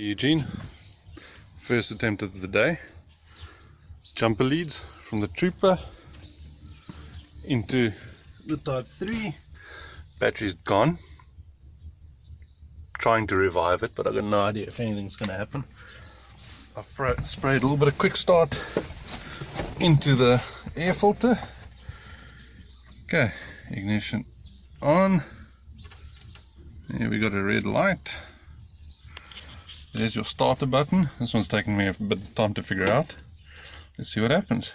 Eugene, first attempt of the day. Jumper leads from the Trooper into the Type 3. Battery's gone. Trying to revive it, but I've got no idea if anything's going to happen. I've sprayed a little bit of quick start into the air filter. Okay, ignition on. Here we got a red light. There's your starter button. This one's taken me a bit of time to figure out. Let's see what happens.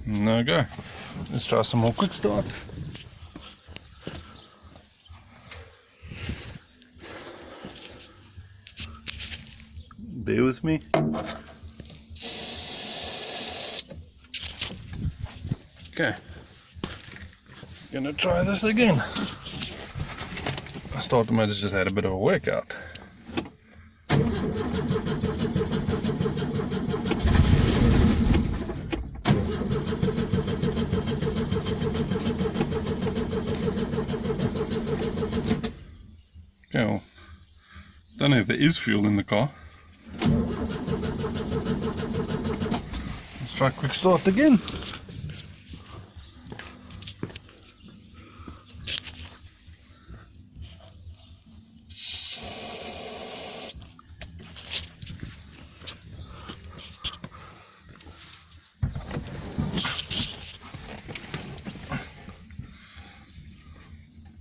No go. Let's try some more quick start. Bear with me. Okay, gonna try this again. Starter motor's just had a bit of a workout. Okay, well, don't know if there is fuel in the car. Let's try quick start again.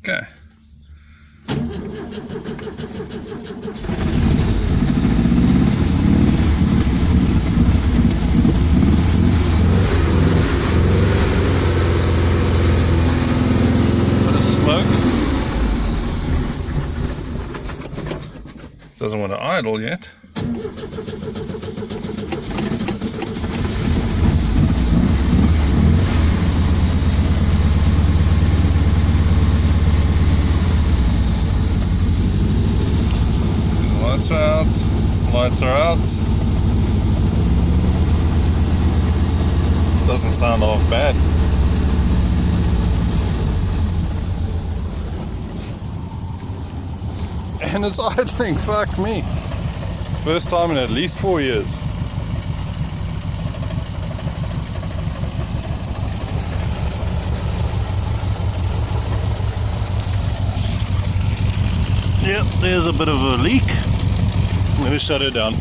Okay. Doesn't want to idle yet. Lights are out. Lights are out. Doesn't sound half bad. And it's idling, fuck me. First time in at least 4 years. Yep, there's a bit of a leak. I'm going to shut it down.